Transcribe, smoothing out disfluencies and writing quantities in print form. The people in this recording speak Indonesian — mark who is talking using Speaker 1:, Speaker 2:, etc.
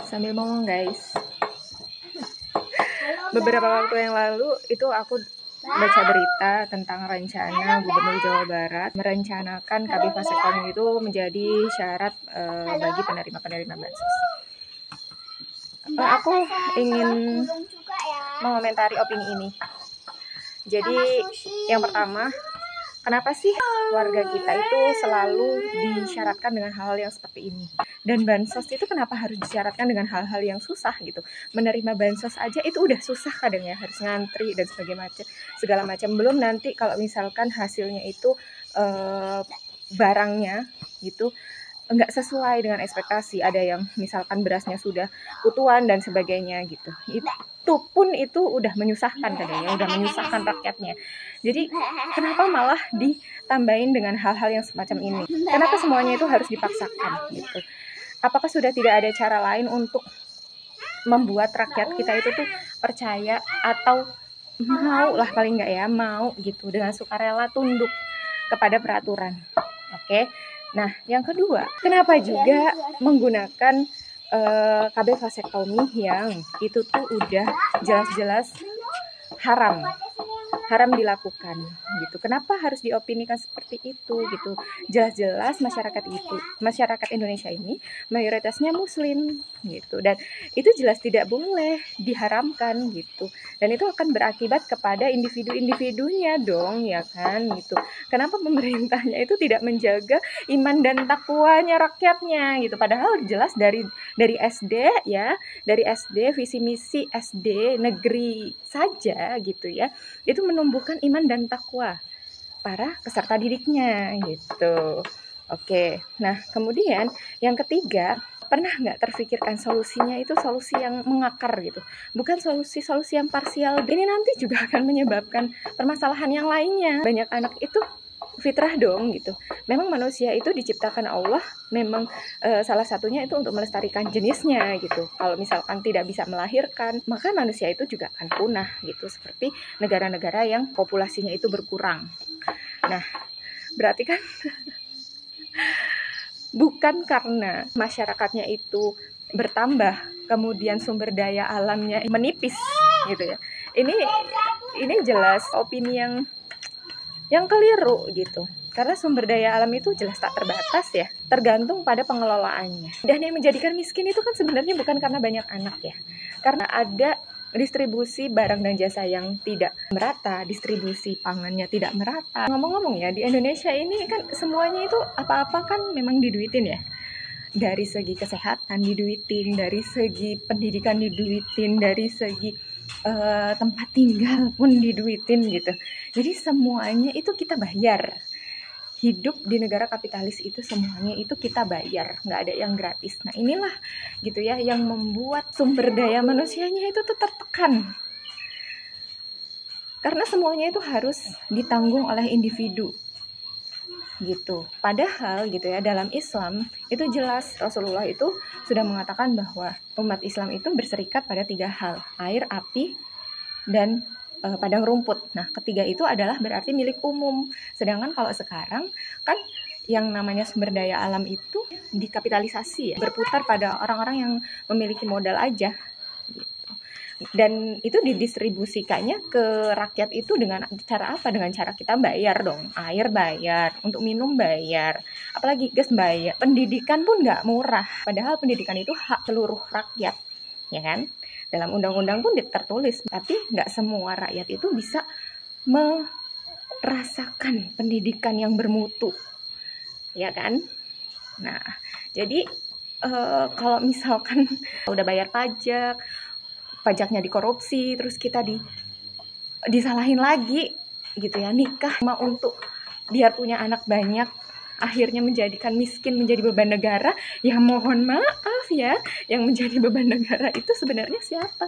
Speaker 1: Sambil ngomong guys, beberapa waktu yang lalu itu aku baca berita tentang rencana Gubernur Jawa Barat merencanakan KB Vasektomi itu menjadi syarat bagi penerima bansos. Aku ingin mengomentari opini ini. Jadi yang pertama, kenapa sih warga kita itu selalu disyaratkan dengan hal-hal yang seperti ini? Dan bansos itu kenapa harus disyaratkan dengan hal-hal yang susah gitu? Menerima bansos aja itu udah susah kadang ya, harus ngantri dan segala macam. Belum nanti kalau misalkan hasilnya itu barangnya gitu enggak sesuai dengan ekspektasi. Ada yang misalkan berasnya sudah kutuan dan sebagainya gitu. Itu pun itu udah menyusahkan kadang ya, udah menyusahkan rakyatnya. Jadi kenapa malah ditambahin dengan hal-hal yang semacam ini? Kenapa semuanya itu harus dipaksakan gitu? Apakah sudah tidak ada cara lain untuk membuat rakyat kita itu tuh percaya atau mau lah paling enggak ya, mau gitu dengan sukarela tunduk kepada peraturan. Oke. Nah, yang kedua, kenapa juga menggunakan KB vasektomi yang itu tuh udah jelas-jelas haram dilakukan gitu. Kenapa harus diopinikan seperti itu gitu? Jelas-jelas masyarakat Indonesia ini mayoritasnya muslim gitu, dan itu jelas tidak boleh diharamkan gitu. Dan itu akan berakibat kepada individu-individunya dong ya kan gitu. Kenapa pemerintahnya itu tidak menjaga iman dan takwanya rakyatnya gitu? Padahal jelas dari SD ya, dari SD visi misi SD negeri saja gitu ya, itu menumbuhkan iman dan takwa para peserta didiknya gitu. Oke, nah kemudian yang ketiga, pernah nggak terfikirkan solusinya itu solusi yang mengakar gitu, bukan solusi yang parsial. Ini nanti juga akan menyebabkan permasalahan yang lainnya. Banyak anak itu fitrah dong gitu. Memang manusia itu diciptakan Allah, memang salah satunya itu untuk melestarikan jenisnya gitu. Kalau misalkan tidak bisa melahirkan, maka manusia itu juga akan punah gitu, seperti negara-negara yang populasinya itu berkurang. Nah, berarti kan bukan karena masyarakatnya itu bertambah, kemudian sumber daya alamnya menipis gitu ya. Ini jelas opini yang keliru gitu. Karena sumber daya alam itu jelas tak terbatas ya, tergantung pada pengelolaannya. Dan yang menjadikan miskin itu kan sebenarnya bukan karena banyak anak ya, karena ada distribusi barang dan jasa yang tidak merata, distribusi pangannya tidak merata. Ngomong-ngomong ya, di Indonesia ini kan semuanya itu apa-apa kan memang diduitin ya. Dari segi kesehatan diduitin, dari segi pendidikan diduitin, dari segi tempat tinggal pun diduitin gitu. Jadi semuanya itu kita bayar. Hidup di negara kapitalis itu semuanya itu kita bayar, nggak ada yang gratis. Nah inilah gitu ya yang membuat sumber daya manusianya itu tuh tertekan. Karena semuanya itu harus ditanggung oleh individu gitu. Padahal gitu ya, dalam Islam itu jelas Rasulullah itu sudah mengatakan bahwa umat Islam itu berserikat pada 3 hal: air, api, dan padang rumput. Nah, ketiga itu adalah berarti milik umum. Sedangkan kalau sekarang kan yang namanya sumber daya alam itu dikapitalisasi ya, berputar pada orang-orang yang memiliki modal aja. Dan itu didistribusikannya ke rakyat itu dengan cara apa? Dengan cara kita bayar dong. Air bayar, untuk minum bayar, apalagi gas bayar. Pendidikan pun nggak murah, padahal pendidikan itu hak seluruh rakyat, ya kan? Dalam undang-undang pun tertulis, tapi nggak semua rakyat itu bisa merasakan pendidikan yang bermutu, ya kan? Nah, jadi kalau misalkan udah bayar pajaknya dikorupsi, terus kita disalahin lagi gitu ya, nikah cuma untuk biar punya anak banyak, akhirnya menjadikan miskin menjadi beban negara. Ya mohon maaf ya, yang menjadi beban negara itu sebenarnya siapa?